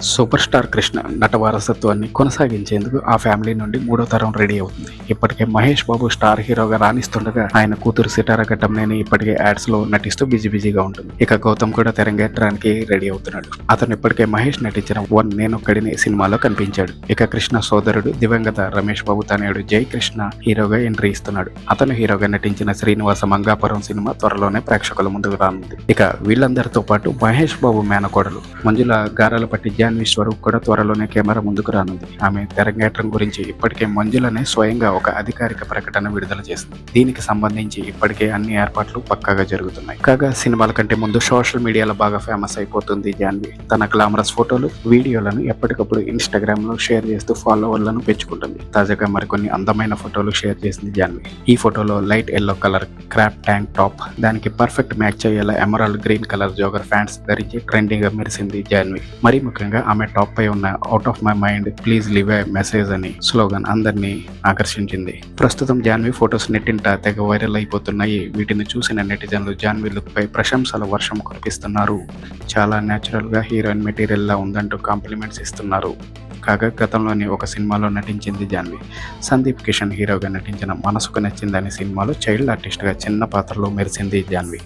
Super star Krishna నట వారసత్వాన్ని కొనసాగించేందుకు ఆ ఫ్యామిలీ నుండి మూడో తరం రెడీ అవుతుంది. ఇప్పటికే మహేష్ బాబు స్టార్ హీరోగా రాణిస్తుండగా ఆయన కూతురు సితార ఘట్టంనేని ఇప్పటికే యాడ్స్ లో నటిస్తూ బిజీగా ఉంటుంది. ఇక గౌతమ్ కూడా తెరంగేట్రానికి రెడీ అవుతున్నాడు. అతను ఇప్పటికే మహేష్ నటించిన వన్ నేనొక్కడిని సినిమాలో కనిపించాడు. ఇక కృష్ణ సోదరుడు దివంగత రమేష్ బాబు తనయుడు జై కృష్ణ హీరోగా ఎంట్రీ ఇస్తున్నాడు. అతను హీరోగా నటించిన శ్రీనివాస మంగాపురం సినిమా త్వరలోనే ప్రేక్షకుల ముందుకు రానుంది. ఇక వీళ్ళందరితో పాటు మహేష్ బాబు మేనకోడలు మంజుల గారాలపట్టి జాన్వి స్వరూప్ కూడా త్వరలోనే కెమెరా ముందుకు రానుంది. ఆమె తెరంగేట్రం గురించి ఇప్పటికే మంజులనే స్వయంగా ఒక అధికారిక ప్రకటన విడుదల చేసింది. దీనికి సంబంధించి ఇప్పటికే అన్ని ఏర్పాట్లు పక్కాగా జరుగుతున్నాయి. కాగా సినిమాల కంటే ముందు సోషల్ మీడియాలో బాగా ఫేమస్ అయిపోతుంది జాన్వి. తన గ్లామరస్ ఫోటోలు, వీడియోలను ఎప్పటికప్పుడు ఇన్స్టాగ్రామ్ లో షేర్ చేస్తూ ఫాలోవర్లను పెంచుకుంటుంది. తాజాగా మరికొన్ని అందమైన ఫోటోలు షేర్ చేసింది జాన్వి. ఈ ఫోటోలో light yellow colour crop tank top, దానికి పర్ఫెక్ట్ మ్యాచ్ అయ్యేలా ఎమరాల్డ్ గ్రీన్ కలర్ జోగర్ ఫ్యాంట్స్ ధరించి ట్రెండింగ్ గా మెరిసింది జాన్వి. మరీ ముఖ్యంగా ఆమె టాప్ పై ఉన్న out of my mind please live A message అని స్లోగన్ అందరినీ ఆకర్షించింది. ప్రస్తుతం జాన్వి ఫొటోస్ నెట్టింట తెగ వైరల్ అయిపోతున్నాయి. వీటిని చూసిన నెటిజన్లు జాన్వి లుక్ పై ప్రశంసల వర్షం కురిపిస్తున్నారు. చాలా న్యాచురల్ గా హీరోయిన్ మెటీరియల్ లా ఉందంటూ కాంప్లిమెంట్స్ ఇస్తున్నారు. కాగా గతంలోని ఒక సినిమాలో నటించింది జాన్వి. సందీప్ కిషన్ హీరోగా నటించిన మనసుకు నచ్చిందనే సినిమాలో చైల్డ్ ఆర్టిస్ట్ గా చిన్న పాత్రలో మెరిసింది జాన్వి.